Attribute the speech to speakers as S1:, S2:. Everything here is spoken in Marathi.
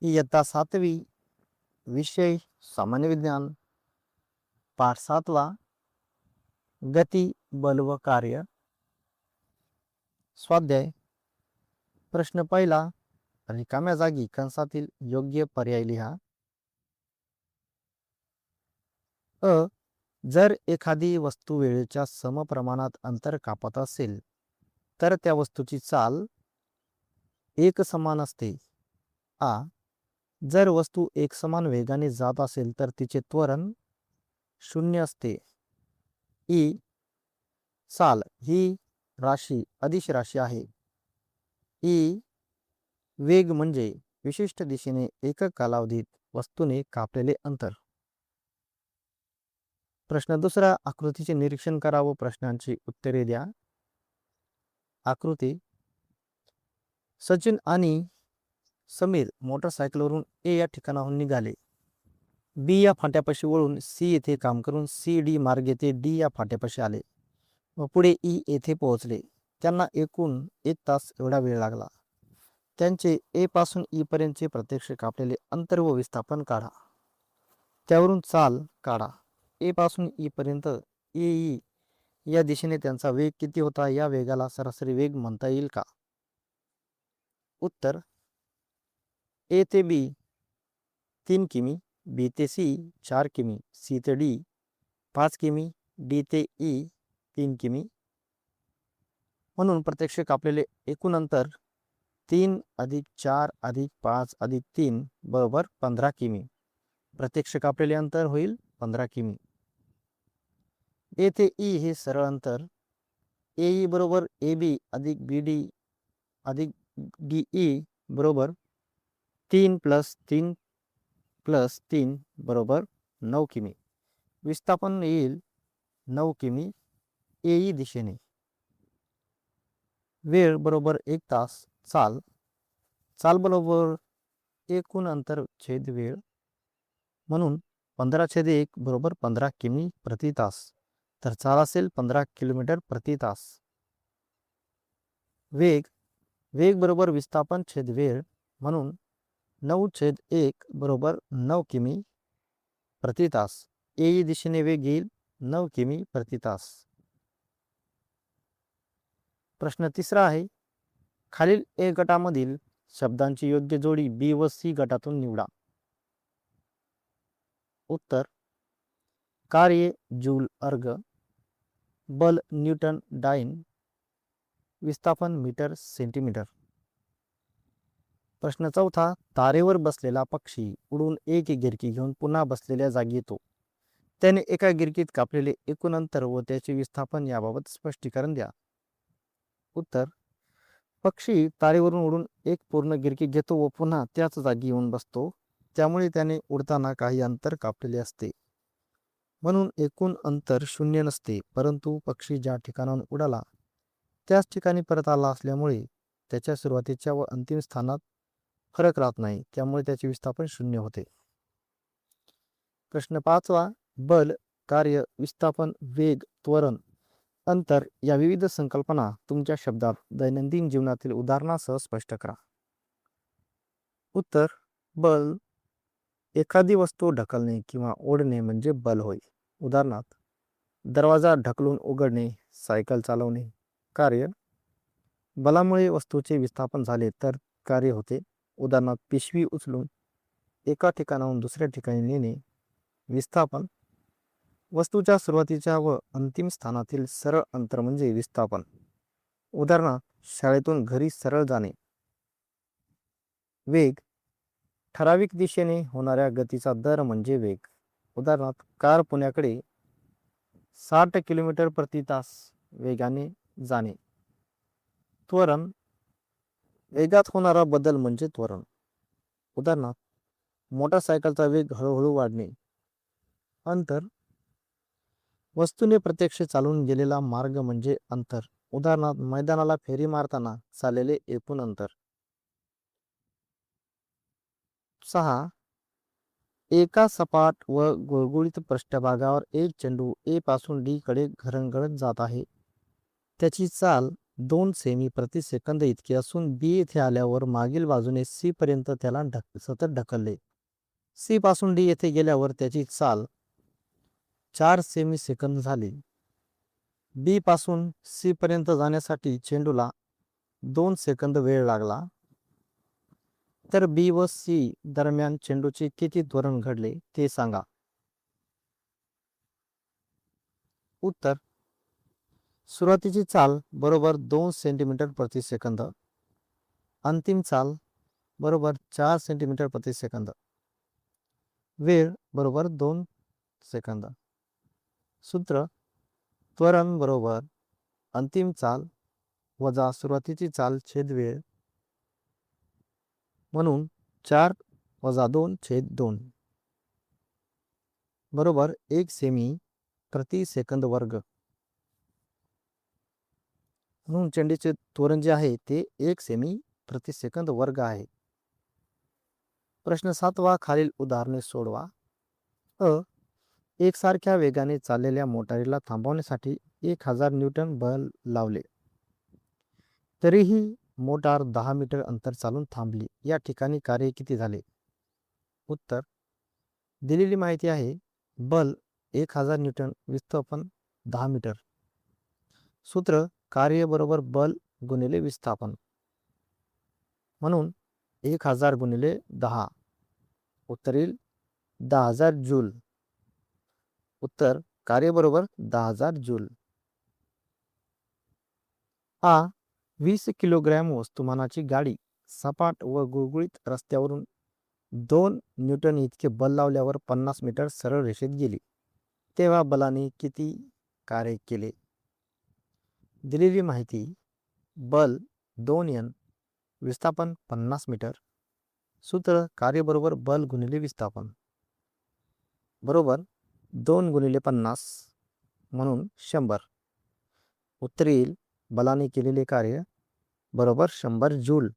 S1: इयत्ता 7वी, विषय सामान्य विज्ञान, पाठ 7वा, गती, बल व कार्य. स्वाध्याय. प्रश्न पहिला, रिकाम्या जागी कंसातील योग्य पर्याय लिहा. अ. जर एखादी वस्तू वेळेच्या समप्रमाणात अंतर कापत असेल तर त्या वस्तूची चाल एकसमान असते. आ. जर वस्तू एकसमान वेगाने जात असेल तर तिचे त्वरण 0 असते. ई. चाल ही राशी अदिश राशी आहे. ई. वेग म्हणजे विशिष्ट दिशेने एकक कालावधीत वस्तूने कापलेले अंतर. प्रश्न दुसरा, आकृतीचे निरीक्षण करा व प्रश्नांची उत्तरे द्या. आकृती. सचिन आणि समीर मोटरसायकलवरून ए या ठिकाणाहून निघाले. बी या फाट्यापाशी वळून सी येथे काम करून सी डी मार्गे ते डी या फाट्यापाशी आले व पुढे ई येथे पोहोचले. त्यांना एकूण 1 तास एवढा वेळ लागला. त्यांचे ए पासून ई पर्यंतचे प्रत्यक्ष कापलेले अंतर व विस्थापन काढा. त्यावरून चाल काढा. ए पासून ई पर्यंत ई या दिशेने त्यांचा वेग किती होता? या वेगाला सरासरी वेग म्हणता येईल का? उत्तर. ए ते बी 3 किमी, बी ते सी 4 किमी, सी ते डी 5 किमी, डी ते ई 3 किमी. म्हणून प्रत्यक्ष कापलेले एकूण अंतर 3 + 4 + 5 + 3 बरोबर 15 किमी. प्रत्यक्ष कापलेले अंतर होईल 15 किमी. ए ते ई हे सरळ अंतर. ए बरोबर ए बी अधिक बी डी अधिक डी ई बरोबर 3 + 3 + 3 बरोबर 9 किमी. विस्थापन येईल 9 किमी ए ई दिशेने. वेळ बरोबर 1 तास. चाल बरोबर एकूण अंतर छेद वेळ, म्हणून 15/1 बरोबर 15 किमी प्रति तास. तर चाल असेल 15 किलोमीटर प्रति तास. वेग बरोबर विस्थापन छेद वेळ, म्हणून 9/1 बरोबर 9 किमी प्रति तास. ए दिशेने वेग येईल 9 किमी प्रति तास. प्रश्न तिसरा आहे, खालील ए गटामधील शब्दांची योग्य जोडी बी व सी गटातून निवडा. उत्तर. कार्य जूल अर्ग, बल न्यूटन डाइन, विस्थापन मीटर सेंटीमीटर. प्रश्न चौथा, तारेवर बसलेला पक्षी उडून एक गिरकी घेऊन पुन्हा बसलेल्या जागी येतो. त्याने एका गिरकीत कापलेले एकूण अंतर व त्याचे विस्थापन याबाबत स्पष्टीकरण द्या. उत्तर. पक्षी तारेवरून उडून एक पूर्ण गिरकी घेतो व पुन्हा त्याच जागी येऊन बसतो. त्यामुळे त्याने उडताना काही अंतर कापलेले असते, म्हणून एकूण अंतर 0 नसते. परंतु पक्षी ज्या ठिकाणाहून उडाला त्याच ठिकाणी परत आला असल्यामुळे त्याच्या सुरुवातीच्या व अंतिम स्थानात फरक राहत नाही. त्यामुळे त्याचे विस्थापन 0 होते. प्रश्न 5वा, बल, कार्य, विस्थापन, वेग, त्वरण, अंतर या विविध संकल्पना तुमच्या शब्दात दैनंदिन जीवनातील उदाहरणासह स्पष्ट करा. उत्तर. बल, एखादी वस्तू ढकलणे किंवा ओढणे म्हणजे बल होय. उदाहरणार्थ, दरवाजा ढकलून उघडणे, सायकल चालवणे. कार्य, बलामुळे वस्तूचे विस्थापन झाले तर कार्य होते. उदाहरणार्थ, पिशवी उचलून एका ठिकाणाहून दुसऱ्या ठिकाणी नेणे. विस्थापन, वस्तूच्या सुरुवातीच्या व अंतिम स्थानातील सरळ अंतर म्हणजे विस्थापन. उदाहरणार्थ, शाळेतून घरी सरळ जाणे. वेग, ठराविक दिशेने होणाऱ्या गतीचा दर म्हणजे वेग. उदाहरणार्थ, कार पुण्याकडे 60 किलोमीटर प्रति तास वेगाने जाणे. त्वरण, वेगात होणारा बदल म्हणजे त्वरण. उदाहरणार्थ, मोटरसायकलचा वेग हळूहळू वाढणे. अंतर, वस्तूने प्रत्यक्ष चालून गेलेला मार्ग म्हणजे अंतर. उदाहरणार्थ, मैदानाला फेरी मारताना चाललेले एकूण अंतर. 6. एका सपाट व गुळगुळीत पृष्ठभागावर एक चेंडू ए पासून डी कडे घरंगळत जात आहे. त्याची चाल 2 सेमी प्रति सेकंद इतके असून बी येथे आल्यावर मागील बाजूने सी पर्यंत त्याला सतत ढकलले. सी पासून डी येथे गेल्यावर त्याची चाल 4 सेमी सेकंद झाली. बी पासून सी पर्यंत जाण्यासाठी चेंडूला 2 सेकंद वेळ लागला. तर बी व सी दरम्यान चेंडूचे किती त्वरण घडले ते सांगा. उत्तर: सुरुवातीची चाल बरोबर 2 सेंटीमीटर प्रति सेकंद, अंतिम चाल बरोबर 4 सेंटीमीटर प्रति सेकंद, वेळ बरोबर 2 सेकंद. सूत्र: त्वरण बरोबर अंतिम चाल वजा सुरुवातीची चाल छेद वेळ, म्हणून 4 वजा 2 छेद 2 बरोबर 1 सेमी प्रति सेकंद वर्ग. म्हणून चेंडूचे त्वरण जे आहे ते 1 सेमी प्रति सेकंद वर्ग आहे. प्रश्न 7वा खालील उदाहरणे सोडवा. एकसारख्या वेगाने चाललेल्या मोटारीला थांबवण्यासाठी 1000 न्यूटन बल लावले. तरीही मोटार 10 मीटर अंतर चालून थांबली. या ठिकाणी कार्य किती झाले? उत्तर: दिलेली माहिती आहे बल 1000 न्यूटन विस्थापन 10 मीटर. सूत्र: कार्य बरोबर बल गुणिले विस्थापन, म्हणून 1000 गुणिले 10. उत्तर येईल 10,000 जूल. उत्तर: कार्य बरोबर 10,000 जूल. आ 20 किलोग्रॅम वस्तुमानाची गाडी सपाट व गुळगुळीत रस्त्यावरून 2 न्यूटन इतके बल लावल्यावर 50 मीटर सरळ रेषेत गेली. तेव्हा बलाने किती कार्य केले? दिलेली माहिती बल 2N, विस्थापन 50 मीटर. सूत्र: कार्य बरोबर बल गुणिले विस्थापन बरोबर 2 गुणिले 50, म्हणून 100. उत्तर येईल बलाने केलेले कार्य बरोबर 100 जूल.